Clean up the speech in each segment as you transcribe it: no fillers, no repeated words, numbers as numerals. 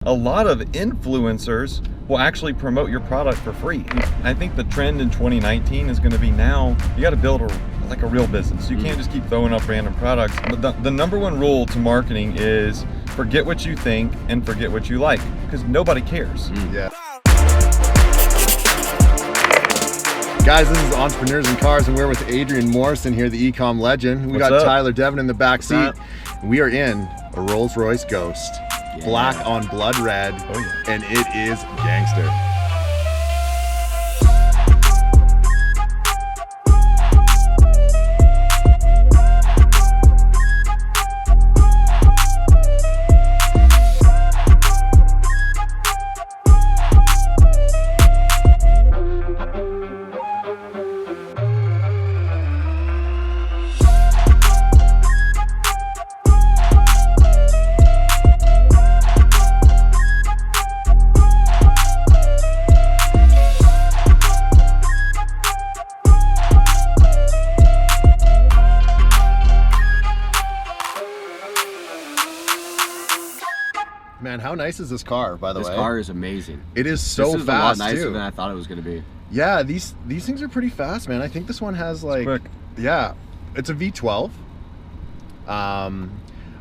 a lot of influencers will actually promote your product for free. I think the trend in 2019 is going to be now, you got to build like a real business. You can't just keep throwing up random products. The number one rule to marketing is forget what you think and forget what you like, because nobody cares. Yeah. Guys, this is Entrepreneurs in Cars, and we're with Adrian Morrison here, the Ecom legend. We got Tyler Devon in the back seat. We are in a Rolls Royce Ghost, black on blood red, and it is gangster. Man, how nice is this car, by the way? This car is amazing. It is so fast, This is a lot nicer too. than I thought it was going to be. Yeah, these things are pretty fast, man. I think this one has like, yeah, it's a V12. I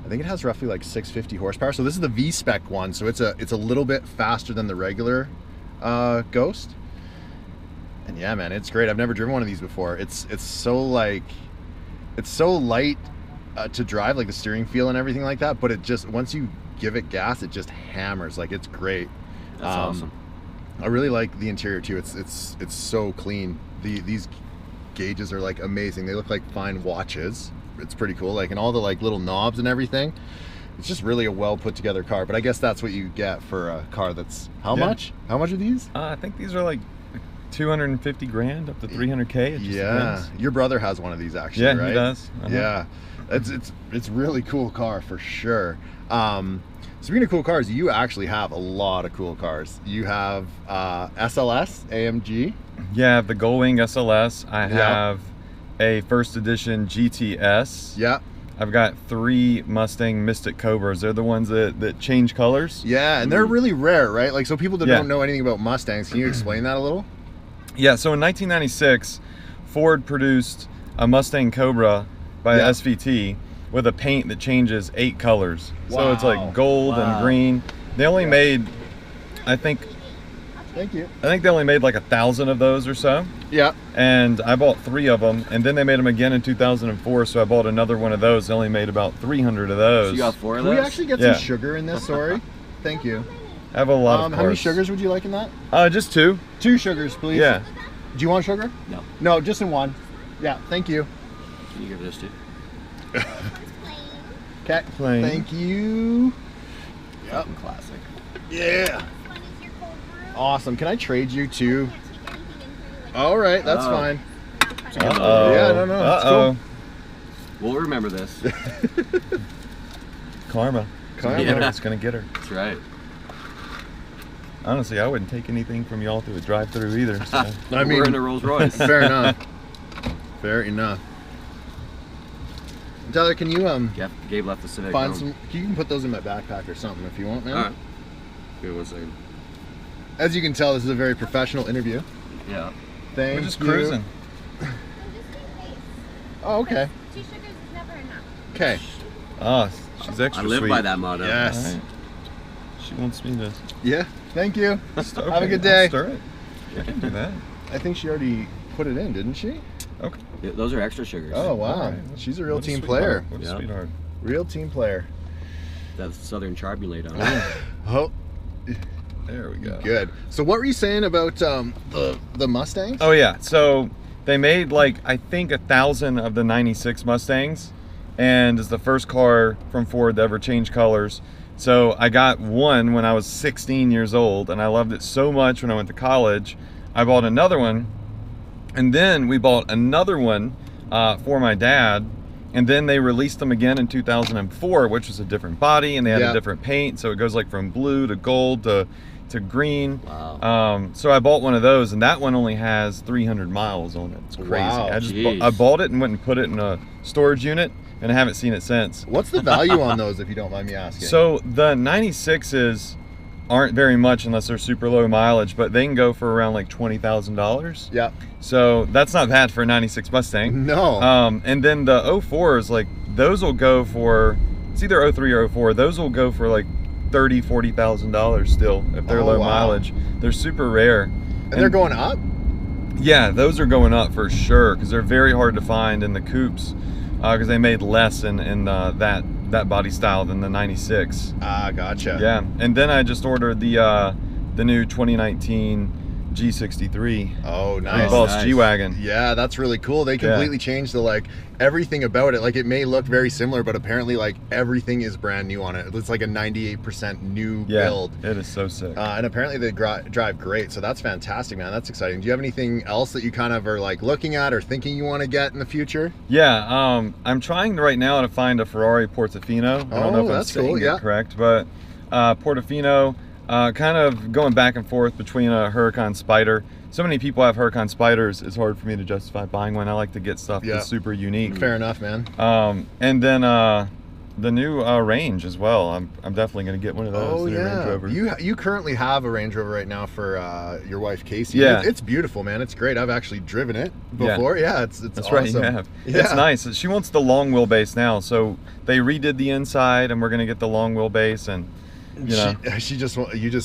think it has roughly like 650 horsepower. So this is the v-spec one, so it's a little bit faster than the regular Ghost. And yeah, man, it's great. I've never driven one of these before. It's so like, it's so light to drive, like the steering feel and everything like that. But it just, once you give it gas, it just hammers. Like, it's great. That's awesome. I really like the interior too. It's so clean. These gauges are like amazing. They look like fine watches. It's pretty cool. Like, and all the like little knobs and everything. It's just really a well put together car. But I guess that's what you get for a car that's how much? How much are these? I think these are like 250 grand up to 300K. It just depends. Your brother has one of these actually, yeah, right? he does. Yeah, it's really cool car for sure. Speaking of cool cars, you actually have a lot of cool cars. You have SLS AMG. Yeah, I have the Gullwing SLS. I have a first edition GTS. Yeah. I've got 3 Mustang Mystic Cobras. They're the ones that change colors. Yeah, and they're really rare, right? Like, so people that don't know anything about Mustangs, can you explain that a little? Yeah, so in 1996, Ford produced a Mustang Cobra by SVT with a paint that changes 8 colors. Wow. So it's like gold and green. They only made, I think they only made like 1,000 of those or so. Yeah. And I bought 3 of them, and then they made them again in 2004, so I bought another one of those. They only made about 300 of those. So you got 4 of those? those? Can we actually get some sugar in this, sorry? Thank you. I have a lot of How many sugars would you like in that? Just 2. 2 sugars, please. Yeah. Do you want sugar? No. No, just in one. Yeah, thank you. Can you give this to? Okay, thank you. Yep. Classic. Yeah. Awesome. Can I trade you too? All right, that's fine. Uh-oh. Yeah, no. It's cool. We'll remember this. Karma. It's gonna get her. That's right. Honestly, I wouldn't take anything from y'all through a drive-through either. So. I mean, we're in a Rolls Royce. Fair enough. Fair enough. Tyler, can you Gabe left the Civic. Find some. You can put those in my backpack or something if you want, man. All right. Give me 1 second. As you can tell, this is a very professional interview. Yeah. Thank We're just you. cruising. Oh, okay. 2 sugars is never enough. Okay. Oh, she's extra I live sweet. by that motto. Yes. Right. She wants me to. Yeah. Thank you. Okay, Have a good day. I'll stir it. I can do that. I think she already put it in, didn't she? Okay. Yeah, those are extra sugars. Oh wow. Right. She's a real What team sweetheart. player. What a sweetheart. Real team player. That Southern Charm you laid on. Oh. There we go. Good. So what were you saying about the Mustangs? Oh yeah, so they made like I think 1,000 of the '96 Mustangs, and it's the first car from Ford to ever change colors. So I got one when I was 16 years old, and I loved it so much when I went to college. I bought another one, and then we bought another one for my dad, and then they released them again in 2004, which was a different body, and they had a different paint, so it goes like from blue to gold to green. Wow. So I bought one of those, and that one only has 300 miles on it. It's crazy. Wow. I bought it and went and put it in a storage unit, and I haven't seen it since. What's the value on those, if you don't mind me asking? So the 96 is aren't very much unless they're super low mileage, but they can go for around like $20,000. Yeah. So that's not bad for a 96 Mustang. No. And then the 04s, like those will go for, it's either 03 or 04, those will go for like $30,000, $40,000 still if they're low mileage. They're super rare. And they're going up? Yeah, those are going up for sure because they're very hard to find in the coupes because they made less in that body style than the 96. Ah, gotcha. Yeah, and then I just ordered the new 2019 G63. Oh, nice. Boss G-Wagon. Yeah, that's really cool. They completely changed the like everything about it. Like it may look very similar, but apparently like everything is brand new on it. It's like a 98% new build. It is so sick. And apparently they drive great. So that's fantastic, man. That's exciting. Do you have anything else that you kind of are like looking at or thinking you want to get in the future? Yeah, I'm trying right now to find a Ferrari Portofino. I don't know if I'm saying it correct, but Portofino. Kind of going back and forth between a Huracan Spider. So many people have Huracan Spiders, it's hard for me to justify buying one. I like to get stuff that's super unique. Fair enough, man. And then the new Range as well. I'm definitely going to get one of those. Oh, yeah. Range Rover. You currently have a Range Rover right now for your wife, Casey. Yeah. It's beautiful, man. It's great. I've actually driven it before. Yeah, it's That's awesome. right, you have. Yeah. It's nice. She wants the long wheelbase now, so they redid the inside, and we're going to get the long wheelbase, and you know. You just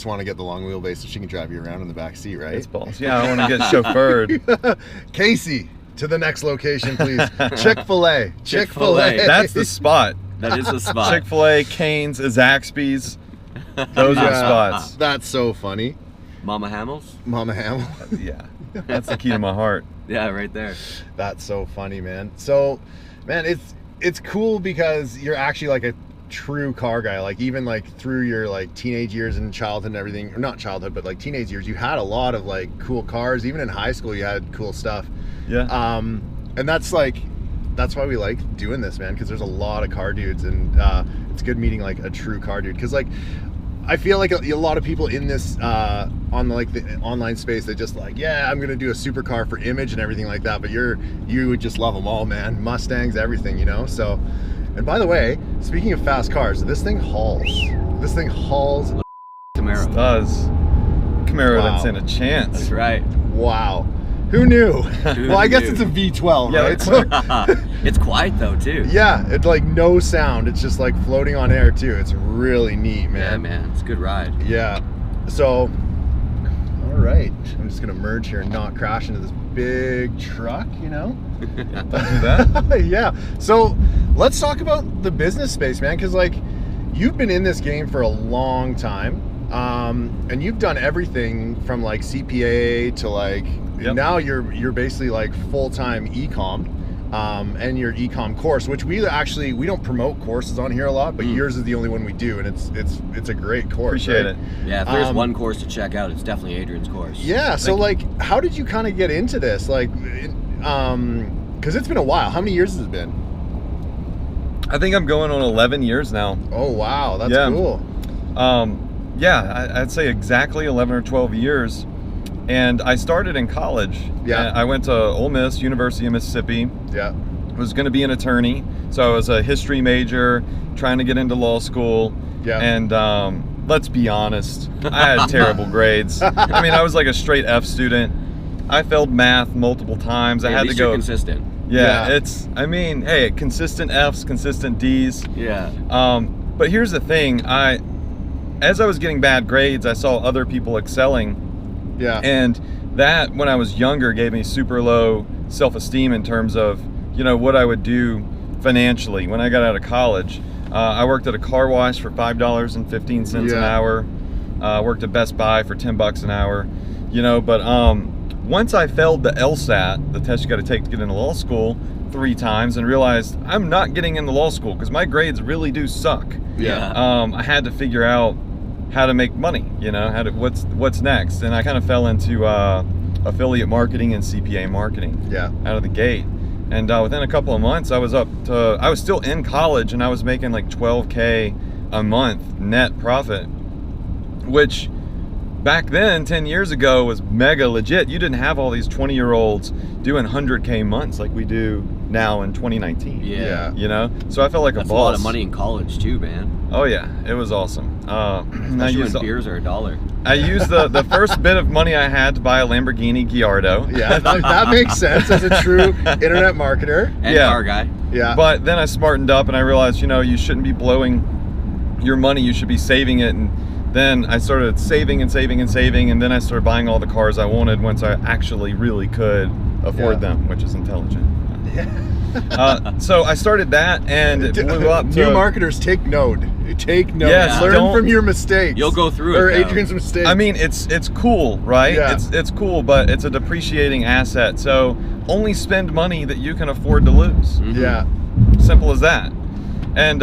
want to get the long wheelbase so she can drive you around in the back seat, right? It's balls. Yeah, I want to get chauffeured. Casey, to the next location, please. Chick-fil-A. Chick-fil-A. That's the spot. That is the spot. Chick-fil-A, Cane's, Zaxby's. Those are the spots. That's so funny. Mama Hamels? Mama Hamill. Yeah, that's the key to my heart. Yeah, right there. That's so funny, man. So, man, it's cool because you're actually like a true car guy. Like even like through your like teenage years and childhood and everything, or not childhood, but like teenage years, you had a lot of like cool cars. Even in high school, you had cool stuff. Yeah. And that's why we like doing this, man, because there's a lot of car dudes, and it's good meeting like a true car dude. Because like I feel like a lot of people in this on like the online space, they just like, yeah, I'm gonna do a supercar for image and everything like that. But you would just love them all, man. Mustangs, everything, you know. So, and by the way, speaking of fast cars, this thing hauls. This thing hauls. Camaro. It does. Camaro Wow. didn't stand a chance. That's right. Wow. Who knew? Well, I guess knew? it's a V12, Yeah, right? that's It's quiet though too. Yeah, it's like no sound. It's just like floating on air too. It's really neat, man. Yeah, man. It's a good ride. Yeah. So, all right. I'm just gonna merge here and not crash into this big truck, you know? Don't do that. Yeah. So let's talk about the business space, man, because like you've been in this game for a long time, and you've done everything from like CPA to like now you're basically like full-time Ecom. And your Ecom course, which we don't promote courses on here a lot, but yours is the only one we do, and it's a great course. Appreciate right? it. Yeah, if there's one course to check out, it's definitely Adrian's course. Yeah. So like, how did you kind of get into this? Like, because it's been a while. How many years has it been? I think I'm going on 11 years now. Oh wow, that's cool. Yeah, I'd say exactly 11 or 12 years. And I started in college. Yeah. I went to Ole Miss, University of Mississippi. Yeah. Was going to be an attorney. So I was a history major, trying to get into law school. Yeah. And let's be honest, I had terrible grades. I mean, I was like a straight F student. I failed math multiple times. I had to go. Consistent. Yeah, Yeah. I mean, hey, consistent Fs, consistent Ds. Yeah. But here's the thing, as I was getting bad grades, I saw other people excelling. Yeah. And that, when I was younger, gave me super low self-esteem in terms of, you know, what I would do financially when I got out of college. I worked at a car wash for $5.15 an hour. Worked at Best Buy for $10 an hour. You know, but once I failed the LSAT, the test you got to take to get into law school, 3 times, and realized I'm not getting into law school because my grades really do suck. Yeah. I had to figure out how to make money, you know, what's next. And I kind of fell into affiliate marketing and CPA marketing out of the gate. And within a couple of months, I was still in college, and I was making like $12K a month net profit, which back then, 10 years ago, was mega legit. You didn't have all these 20-year-olds doing 100K months like we do now in 2019. Yeah. You know? So I felt like That's a boss. a lot of money in college too, man. Oh yeah, it was awesome. Especially when beers are $1. I used the first bit of money I had to buy a Lamborghini Gallardo. Yeah, that makes sense as a true internet marketer. And car guy. Yeah. But then I smartened up and I realized, you shouldn't be blowing your money. You should be saving it. And then I started saving and saving and saving. And then I started buying all the cars I wanted once I actually really could afford them, which is intelligent. Yeah. So I started that, and it blew up. New marketers, take note. Take note. Yes, learn from your mistakes. You'll go through it. Or Adrian's mistakes. I mean, it's cool, right? Yeah. It's cool, but it's a depreciating asset. So only spend money that you can afford to lose. Mm-hmm. Yeah. Simple as that. And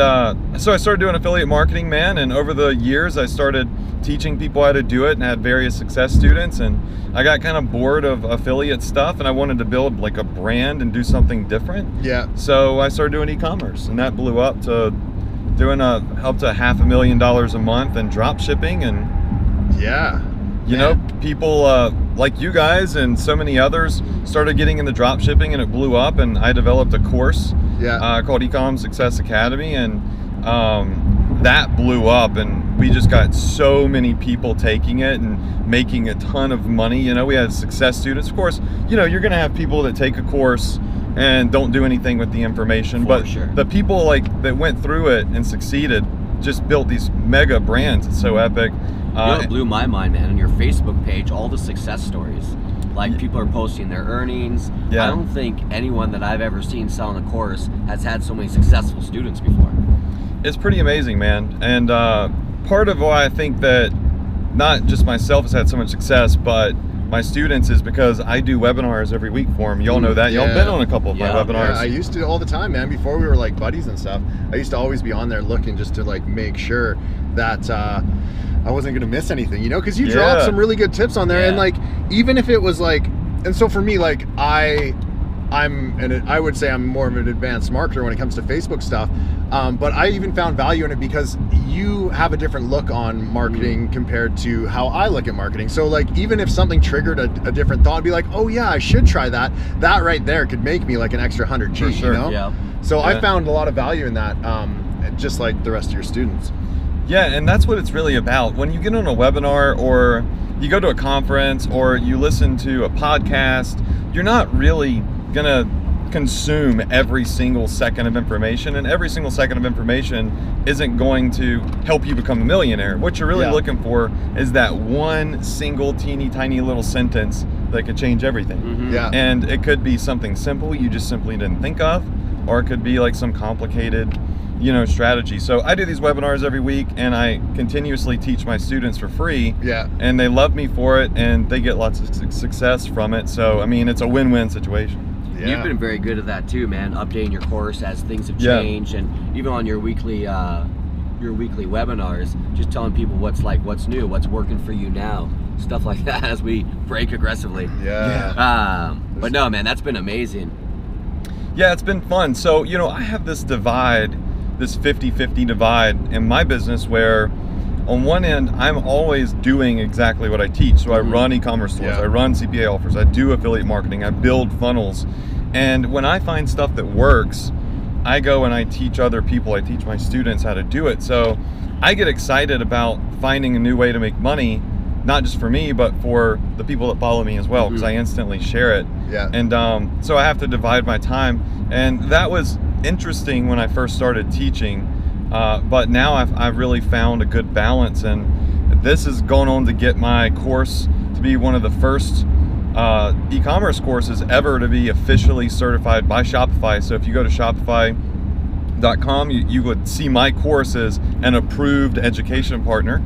so I started doing affiliate marketing, man. And over the years, I started teaching people how to do it, and had various success students. And I got kind of bored of affiliate stuff, and I wanted to build like a brand and do something different. Yeah. So I started doing e-commerce, and that blew up to doing up to $500,000 a month and drop shipping. And yeah, you know, people like you guys and so many others started getting into drop shipping, and it blew up. And I developed a course called Ecom Success Academy, and that blew up, and we just got so many people taking it and making a ton of money. You know, we had success students. Of course, you know, you're going to have people that take a course and don't do anything with the information, but the people like that went through it and succeeded just built these mega brands. It's so epic. You know what blew my mind, man? On your Facebook page, all the success stories. Like, people are posting their earnings. I don't think anyone that I've ever seen selling a course has had so many successful students before. It's pretty amazing, man. And part of why I think that not just myself has had so much success, but my students, is because I do webinars every week for them. Y'all know that. Y'all been on a couple of my webinars. Yeah, I used to all the time, man. Before we were like buddies and stuff, I used to always be on there looking just to like make sure that I wasn't going to miss anything, you know, because you dropped some really good tips on there. And like, even if it was like, and so for me, like I would say I'm more of an advanced marketer when it comes to Facebook stuff. But I even found value in it because you have a different look on marketing compared to how I look at marketing. So like, even if something triggered a different thought, I'd be like, oh yeah, I should try that. That right there could make me like an extra 100 G, you know? Yeah. So I found a lot of value in that, just like the rest of your students. Yeah, and that's what it's really about. When you get on a webinar, or you go to a conference, or you listen to a podcast, you're not really gonna consume every single second of information, and every single second of information isn't going to help you become a millionaire. What you're really looking for is that one single teeny tiny little sentence that could change everything. And it could be something simple you just simply didn't think of, or it could be like some complicated, you know, strategy. So I do these webinars every week, and I continuously teach my students for free. And they love me for it, and they get lots of success from it. So I mean, it's a win-win situation. You've been very good at that too, man. Updating your course as things have changed, and even on your weekly webinars, just telling people what's new, what's working for you now, stuff like that, as we break aggressively. But no, man, that's been amazing. Yeah, it's been fun. So, you know, I have this divide, this 50-50 divide in my business, where on one end, I'm always doing exactly what I teach. So I run e-commerce stores, I run CPA offers, I do affiliate marketing, I build funnels. And when I find stuff that works, I go and I teach other people, I teach my students how to do it. So I get excited about finding a new way to make money, not just for me, but for the people that follow me as well, because I instantly share it. And so I have to divide my time. And that was interesting when I first started teaching. But now I've really found a good balance, and this is going on to get my course to be one of the first e-commerce courses ever to be officially certified by Shopify. So if you go to Shopify.com, you would see my course as an approved education partner.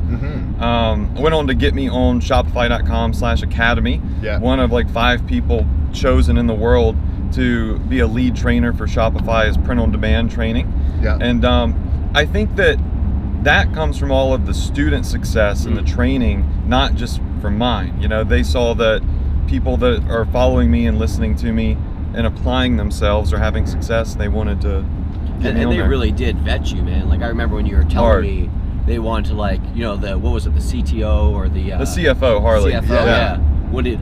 Went on to get me on Shopify.com/academy, one of like 5 people chosen in the world to be a lead trainer for Shopify's print-on-demand training. And I think that comes from all of the student success and the training, not just from mine. You know, they saw that people that are following me and listening to me and applying themselves are having success, and they wanted to get me on they there. really did vet you, man. Like, I remember when you were telling me they wanted to, like, you know, the CTO or the CFO, Harley. CFO, would it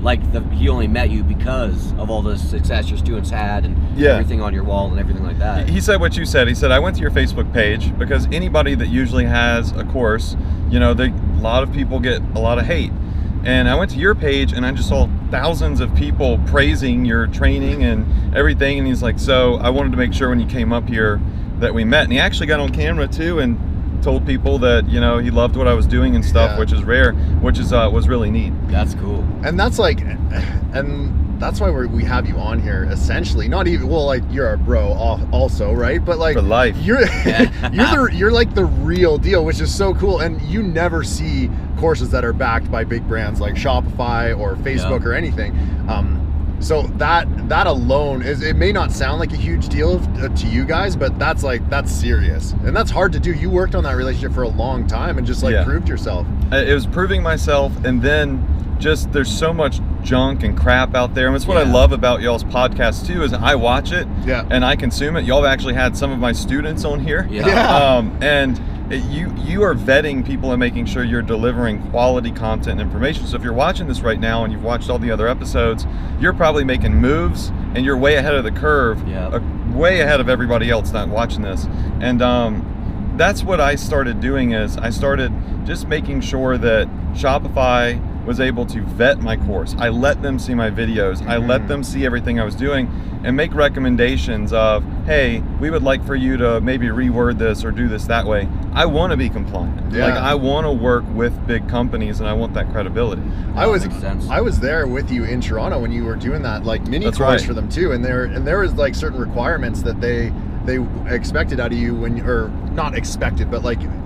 he only met you because of all the success your students had and everything on your wall and everything like that? He said what you said. He said, I went to your Facebook page because anybody that usually has a course, a lot of people get a lot of hate. And I went to your page and I just saw thousands of people praising your training and everything. And he's like, so I wanted to make sure when you came up here that we met. And he actually got on camera too and told people that, he loved what I was doing and stuff, which is rare, which is was really neat. That's cool. And that's that's why we have you on here, essentially. Not even, you're our bro also, right? But for life. You're you're like the real deal, which is so cool. And you never see courses that are backed by big brands like Shopify or Facebook or anything. So that alone it may not sound like a huge deal to you guys, but that's serious. And that's hard to do. You worked on that relationship for a long time and just proved yourself. It was proving myself, and then just there's so much junk and crap out there. And that's what I love about y'all's podcast too, is I watch it and I consume it. Y'all have actually had some of my students on here. And you are vetting people and making sure you're delivering quality content and information. So if you're watching this right now and you've watched all the other episodes, you're probably making moves and you're way ahead of the curve, way ahead of everybody else not watching this. And that's what I started doing, is I started just making sure that Shopify was able to vet my course. I let them see my videos. I let them see everything I was doing and make recommendations of, hey, we would like for you to maybe reword this or do this that way. I want to be compliant. I want to work with big companies and I want that credibility. I was there with you in Toronto when you were doing that mini course for them too, and there was certain requirements that they expected out of you or not expected, but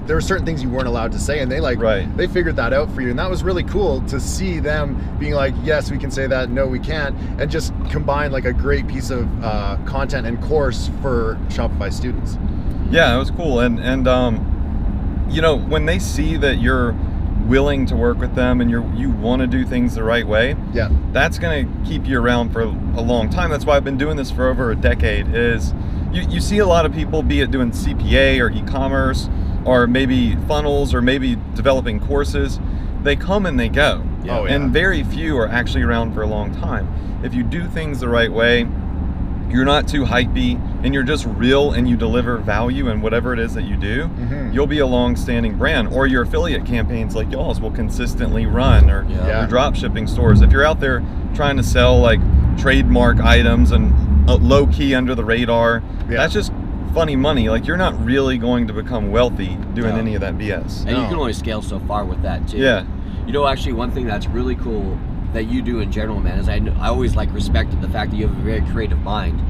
there were certain things you weren't allowed to say, and they figured that out for you. And that was really cool to see them being like, yes, we can say that, no, we can't, and just combine a great piece of content and course for Shopify students. Yeah, it was cool. And when they see that you're willing to work with them and you want to do things the right way, that's going to keep you around for a long time. That's why I've been doing this for over a decade. Is you see a lot of people, be it doing CPA or e-commerce or maybe funnels or maybe developing courses, they come and they go. And very few are actually around for a long time. If you do things the right way, you're not too hypey, and you're just real and you deliver value in whatever it is that you do, you'll be a long-standing brand. Or your affiliate campaigns like y'all's will consistently run, or your drop shipping stores. If you're out there trying to sell trademark items and low-key under the radar, that's just funny money. You're not really going to become wealthy doing any of that BS. And you can only scale so far with that too. Actually one thing that's really cool that you do in general, man, is I always respected the fact that you have a very creative mind.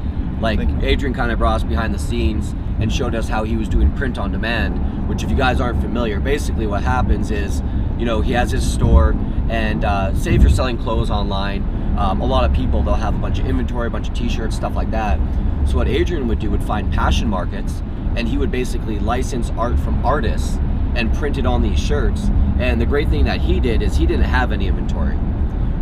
Adrian kind of brought us behind the scenes and showed us how he was doing print on demand, which if you guys aren't familiar, basically what happens is, he has his store, and say if you're selling clothes online, a lot of people, they'll have a bunch of inventory, a bunch of t-shirts, stuff like that. So what Adrian would do would find passion markets, and he would basically license art from artists and print it on these shirts. And the great thing that he did is he didn't have any inventory.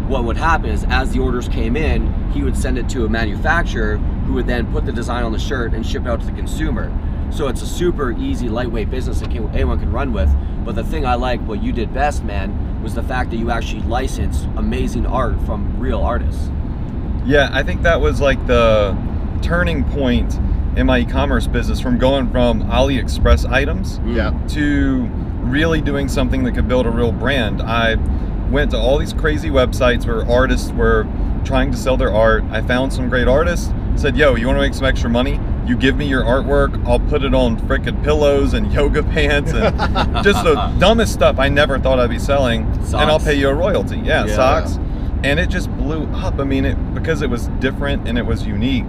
What would happen is, as the orders came in, he would send it to a manufacturer who would then put the design on the shirt and ship it out to the consumer. So it's a super easy, lightweight business that anyone can run with. But the thing I like, what you did best, man, was the fact that you actually licensed amazing art from real artists. Yeah, I think that was the turning point in my e-commerce business, from going from AliExpress items to really doing something that could build a real brand. I went to all these crazy websites where artists were trying to sell their art. I found some great artists, said, yo, you want to make some extra money? You give me your artwork, I'll put it on frickin' pillows and yoga pants and just the dumbest stuff I never thought I'd be selling. Socks. And I'll pay you a royalty. Socks. And it just blew up. I mean, because it was different and it was unique.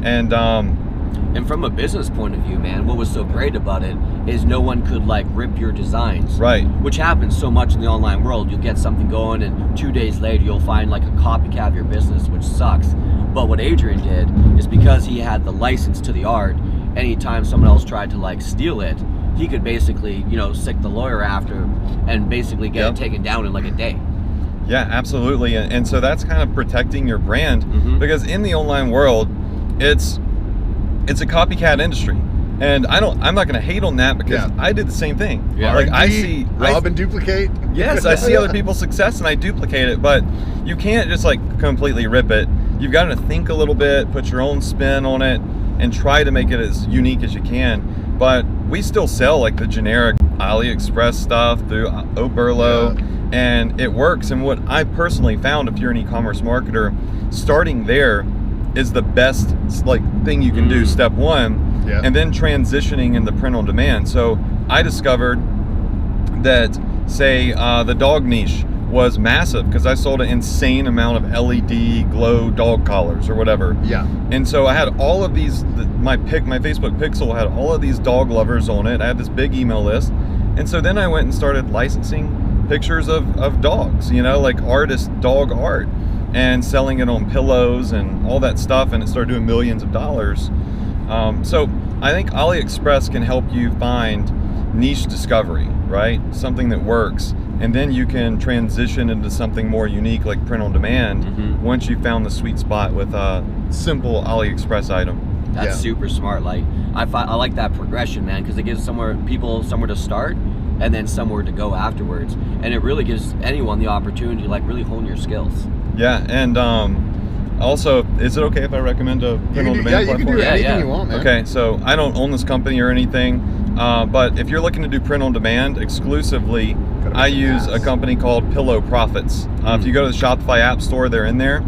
And from a business point of view, man, what was so great about it is no one could rip your designs. Right. Which happens so much in the online world. You'll get something going and 2 days later you'll find a copycat of your business, which sucks. But what Adrian did is, because he had the license to the art, anytime someone else tried to steal it, he could basically, sick the lawyer after and basically get it taken down in a day. Yeah, absolutely. And so that's kind of protecting your brand, because in the online world, it's a copycat industry. And I'm not going to hate on that, because I did the same thing. I see rob and duplicate. Yes, I see other people's success and I duplicate it, but you can't just like completely rip it. You've got to think a little bit, put your own spin on it, and try to make it as unique as you can. But we still sell like the generic AliExpress stuff through Oberlo, and it works. And what I personally found, if you're an e-commerce marketer, starting there is the best like thing you can do, step one, and then transitioning into print on demand. So I discovered that, say, the dog niche was massive because I sold an insane amount of LED glow dog collars or whatever. Yeah. And so I had all of these, my Facebook Pixel had all of these dog lovers on it. I had this big email list. And so then I went and started licensing pictures of dogs, you know, like artist dog art, and selling it on pillows and all that stuff. And it started doing millions of dollars. So I think AliExpress can help you find niche discovery, right? Something that works. And then you can transition into something more unique like print on demand once you found the sweet spot with a simple AliExpress item. That's super smart. Like I like that progression, man, because it gives people somewhere to start and then somewhere to go afterwards. And it really gives anyone the opportunity to like really hone your skills. Yeah, and also, is it okay if I recommend a print on demand platform? You can do anything you want, man. Okay, so I don't own this company or anything, but if you're looking to do print on demand exclusively, I use a company called Pillow Profits. If you go to the Shopify App Store, they're in there.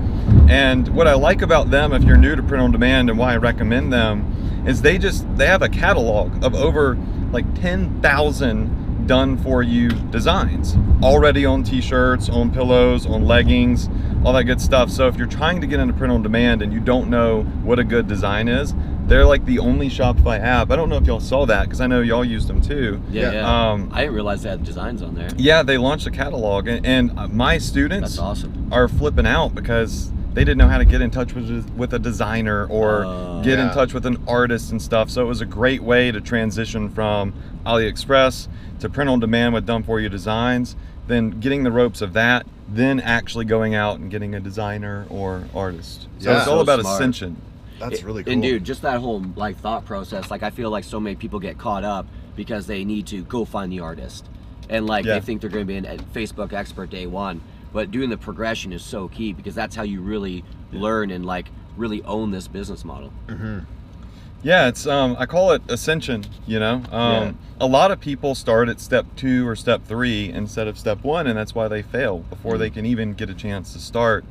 And what I like about them, if you're new to print on demand, and why I recommend them, is they have a catalog of over like 10,000 done for you designs already on t-shirts, on pillows, on leggings, all that good stuff. So if you're trying to get into print on demand and you don't know what a good design is, they're like the only Shopify app. I don't know if y'all saw that because I know y'all used them too. Yeah. I didn't realize they had designs on there. Yeah, they launched a catalog, and my students That's awesome. are flipping out because they didn't know how to get in touch with a designer or get in touch with an artist and stuff. So it was a great way to transition from AliExpress to print on demand with done for you designs, then getting the ropes of that, then actually going out and getting a designer or artist. So it's all about ascension. That's really cool. And dude, just that whole like thought process, like I feel like so many people get caught up because they need to go find the artist. And like they think they're going to be a Facebook expert day one. But doing the progression is so key because that's how you really learn and like really own this business model. Yeah, it's I call it ascension, you know. A lot of people start at step 2 or step 3 instead of step 1, and that's why they fail before they can even get a chance to start.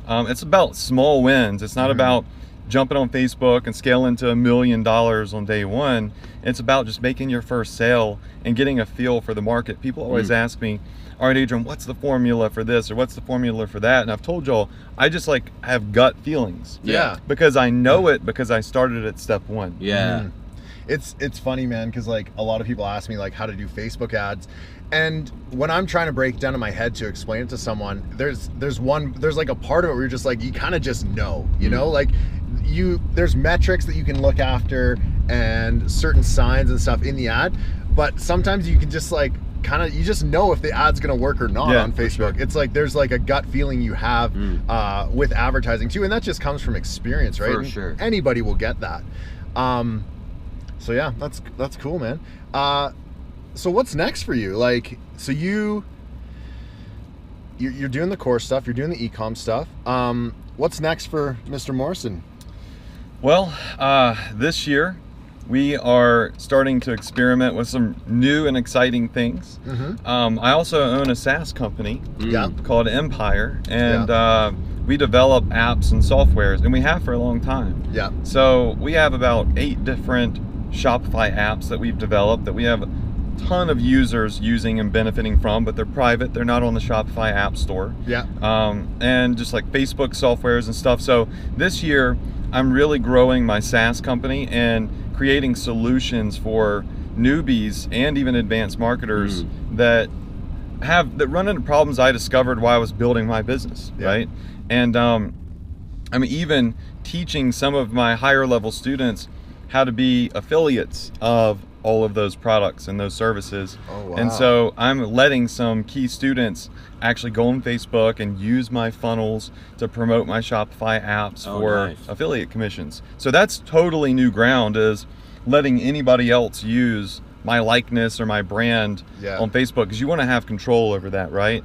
It's about small wins. It's not about jumping on Facebook and scaling to $1 million on day one. It's about just making your first sale and getting a feel for the market. People always ask me, all right, Adrian, what's the formula for this or what's the formula for that? And I've told y'all, I just like have gut feelings. Yeah. Because I know it because I started at step 1. Yeah. It's funny, man, because like a lot of people ask me like how to do Facebook ads, and when I'm trying to break it down in my head to explain it to someone, there's like a part of it where you're just like, you kind of just know, you know, like there's metrics that you can look after and certain signs and stuff in the ad, but sometimes you can just like you just know if the ad's gonna work or not on Facebook. It's like there's like a gut feeling you have with advertising too, and that just comes from experience, right? For sure. Anybody will get that. So yeah, that's cool, man. So what's next for you? Like, so you're doing the course stuff, you're doing the ecom stuff. What's next for Mr. Morrison? Well, this year we are starting to experiment with some new and exciting things. I also own a SaaS company called Empire, and we develop apps and softwares, and we have for a long time. So we have about 8 different Shopify apps that we've developed that we have a ton of users using and benefiting from, but they're private. They're not on the Shopify App Store. And just like Facebook softwares and stuff. So this year, I'm really growing my SaaS company and creating solutions for newbies and even advanced marketers that run into problems I discovered while I was building my business, right? And I'm even teaching some of my higher level students how to be affiliates of all of those products and those services. And so I'm letting some key students actually go on Facebook and use my funnels to promote my Shopify apps for affiliate commissions. So that's totally new ground, is letting anybody else use my likeness or my brand on Facebook, because you want to have control over that, right?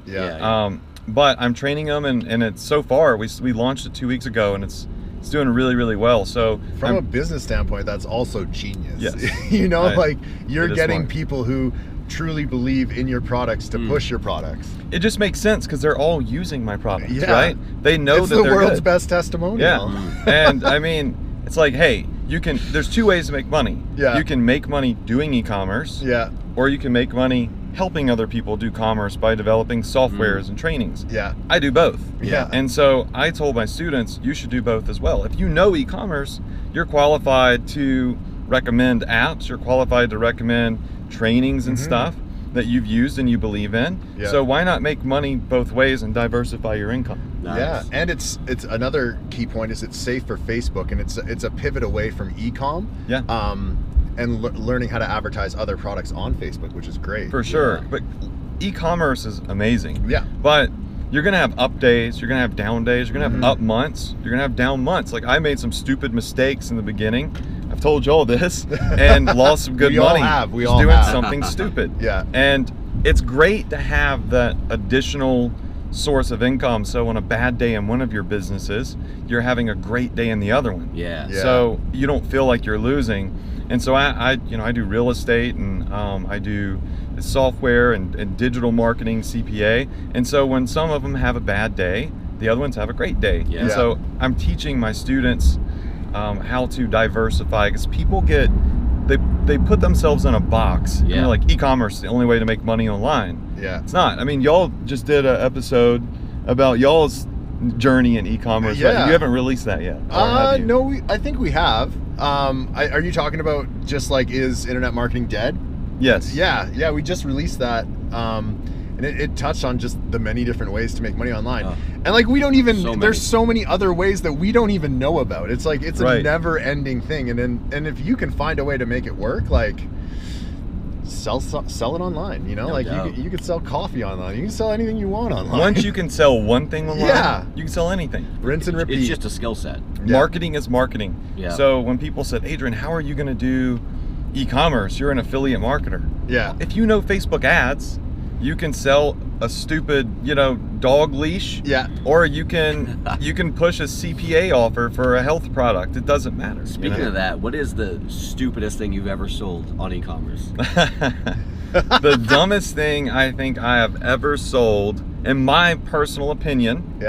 But I'm training them, and it's so far we launched it 2 weeks ago, and it's doing really, really well. So from a business standpoint, that's also genius. Yes. You know, like you're getting smart. people who truly believe in your products to push your products. It just makes sense because they're all using my products, right? They know it's that they're the world's good. best testimonial. Yeah. And I mean, it's like, hey, there's two ways to make money. Yeah. You can make money doing e-commerce. Yeah. Or you can make money helping other people do commerce by developing softwares and trainings. Yeah. I do both. Yeah. And so I told my students, you should do both as well. If you know e-commerce, you're qualified to recommend apps, you're qualified to recommend trainings and stuff that you've used and you believe in. Yeah. So why not make money both ways and diversify your income? Nice. Yeah, and it's another key point is it's safe for Facebook, and it's a pivot away from Ecom. Yeah. And learning how to advertise other products on Facebook, which is great. For sure. Yeah. But e-commerce is amazing. Yeah. But you're gonna have up days, you're gonna have down days, you're gonna have up months, you're gonna have down months. Like I made some stupid mistakes in the beginning. I've told you all this, and lost some good money. We just all doing have. something stupid. Yeah. And it's great to have that additional source of income. So on a bad day in one of your businesses, you're having a great day in the other one. Yeah. So you don't feel like you're losing. And so I do real estate, and I do software and digital marketing, CPA. And so when some of them have a bad day, the other ones have a great day. Yeah. And so I'm teaching my students how to diversify, because people they put themselves in a box. Yeah. And they're like, e-commerce is the only way to make money online. Yeah. It's not. I mean, y'all just did an episode about y'all's journey in e-commerce. Yeah. Right? You haven't released that yet. Or have you? No, I think we have. Are you talking about just like, is internet marketing dead? Yes. Yeah, we just released that. And it touched on just the many different ways to make money online. And like, we don't even, there's so many other ways that we don't even know about. It's like, it's a never ending thing. And if you can find a way to make it work, like sell it online, you know, you could sell coffee online. You can sell anything you want online. Once you can sell one thing online, you can sell anything. Rinse and repeat. It's just a skill set. Marketing is marketing. Yeah. So when people said, Adrian, how are you going to do e-commerce? You're an affiliate marketer. Yeah. If you know Facebook ads, you can sell a stupid, dog leash. Yeah. Or you can push a CPA offer for a health product. It doesn't matter. Speaking of that, what is the stupidest thing you've ever sold on e-commerce? The dumbest thing I think I have ever sold, in my personal opinion,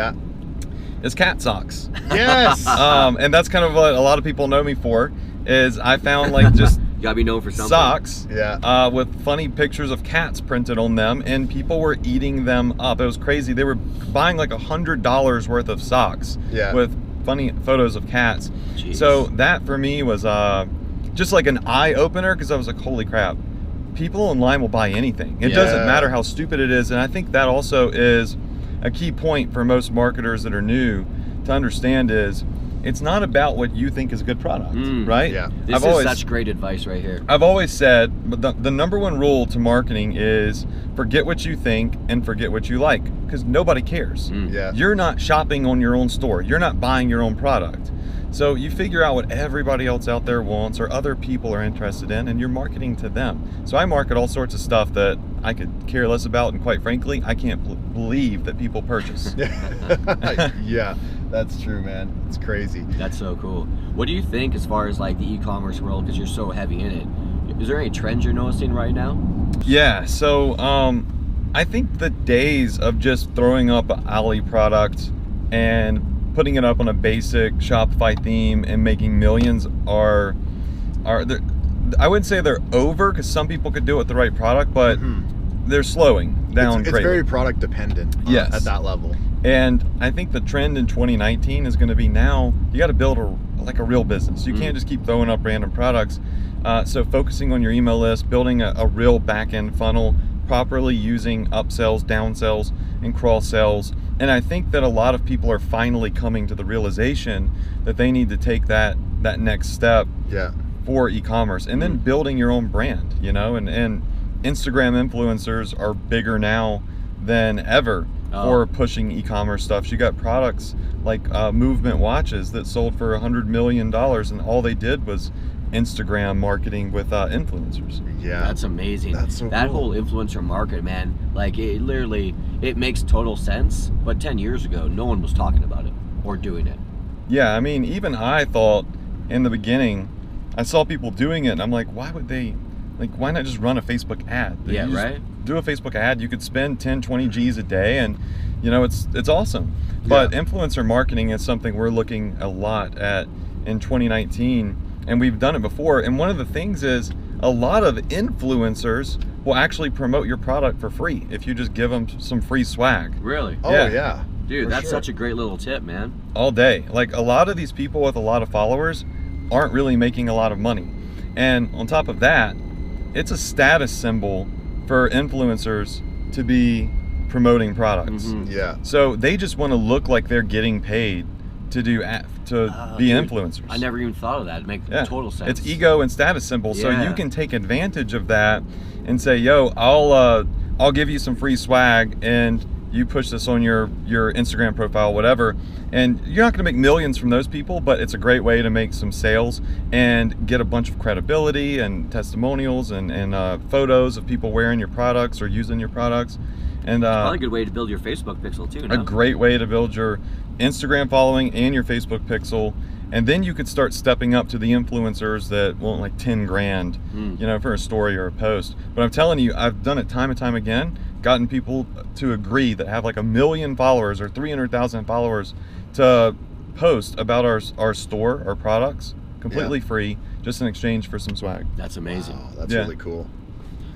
is cat socks. Yes. And that's kind of what a lot of people know me for, is I found like just you gotta be known for something. Socks with funny pictures of cats printed on them, and people were eating them up. It was crazy. They were buying like $100 worth of socks with funny photos of cats. Jeez. So that for me was just like an eye opener, because I was like, holy crap, people online will buy anything. It doesn't matter how stupid it is. And I think that also is a key point for most marketers that are new to understand, is it's not about what you think is a good product, right? Yeah. This is such great advice right here. I've always said, the number one rule to marketing is forget what you think and forget what you like, because nobody cares. Yeah. You're not shopping on your own store. You're not buying your own product. So you figure out what everybody else out there wants or other people are interested in, and you're marketing to them. So I market all sorts of stuff that I could care less about, and quite frankly, I can't believe that people purchase. Yeah, that's true, man. It's crazy. That's so cool. What do you think as far as like the e-commerce world, because you're so heavy in it? Is there any trends you're noticing right now? Yeah, so I think the days of just throwing up an Ali product and putting it up on a basic Shopify theme and making millions are I wouldn't say they're over, because some people could do it with the right product, but they're slowing down. It's very product dependent. At that level. And I think the trend in 2019 is going to be, now you got to build a real business. You can't just keep throwing up random products. So focusing on your email list, building a real back-end funnel, properly using upsells, downsells, and cross-sells. And I think that a lot of people are finally coming to the realization that they need to take that next step for e-commerce, and then building your own brand, and Instagram influencers are bigger now than ever for pushing e-commerce stuff. So you got products like movement watches that sold for $100 million, and all they did was Instagram marketing with influencers. Yeah, that's amazing. That's so that cool. whole influencer market, man. Like it makes total sense. But 10 years ago, no one was talking about it or doing it. Yeah, I mean, even I thought in the beginning, I saw people doing it, and I'm like, why would they? Like, why not just run a Facebook ad? Yeah, right. Do a Facebook ad. You could spend 10, 20 G's a day, and it's awesome. But influencer marketing is something we're looking a lot at in 2019, and we've done it before. And one of the things is a lot of influencers will actually promote your product for free if you just give them some free swag. Really? Oh yeah. Dude, that's such a great little tip, man. All day. Like, a lot of these people with a lot of followers aren't really making a lot of money. And on top of that, it's a status symbol for influencers to be promoting products. Mm-hmm. Yeah. So they just want to look like they're getting paid to be influencers. I never even thought of that. It makes total sense. It's ego and status symbol. So Yeah. you can take advantage of that and say, yo, I'll give you some free swag, and you push this on your Instagram profile, whatever. And you're not going to make millions from those people, but it's a great way to make some sales and get a bunch of credibility and testimonials and photos of people wearing your products or using your products. And probably a good way to build your Facebook pixel too. No? A great way to build your Instagram following and your Facebook pixel. And then you could start stepping up to the influencers that want like 10 grand, for a story or a post. But I'm telling you, I've done it time and time again, gotten people to agree that have like 1 million followers or 300,000 followers to post about our store, our products, completely free, just in exchange for some swag. That's amazing. Wow, that's really cool.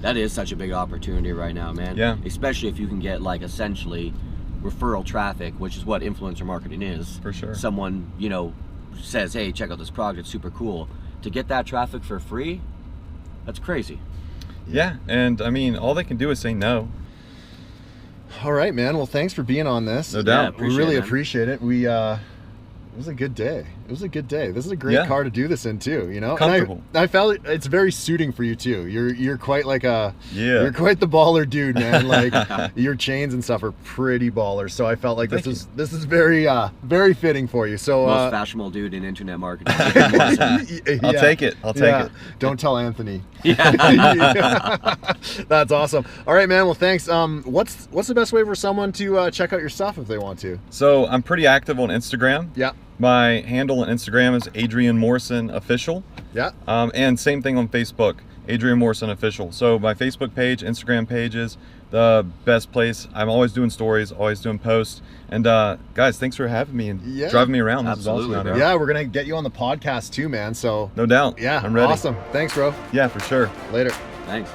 That is such a big opportunity right now, man. Yeah. Especially if you can get like essentially referral traffic, which is what influencer marketing is. For sure. Someone, says, hey, check out this product, it's super cool. To get that traffic for free, that's crazy. Yeah, and I mean, all they can do is say no. All right, man. Well, thanks for being on this. No doubt. We really appreciate it. It was a good day. This is a great car to do this in too, Comfortable. And I felt it's very suiting for you too. You're quite like you're quite the baller dude, man. Like your chains and stuff are pretty baller. So I felt like this is very very fitting for you. So most fashionable dude in internet marketing. I'll take it. I'll take it. Don't tell Anthony. Yeah. That's awesome. All right, man. Well, thanks. What's the best way for someone to check out your stuff if they want to? So I'm pretty active on Instagram. Yeah. My handle on Instagram is Adrian Morrison Official. Yeah. And same thing on Facebook, Adrian Morrison Official. So my Facebook page, Instagram page is the best place. I'm always doing stories, always doing posts. And guys, thanks for having me and driving me around. This Absolutely, is awesome. Yeah, we're gonna get you on the podcast too, man. So no doubt. yeah, I'm ready. Awesome. Thanks, bro. Yeah, for sure. Later. Thanks.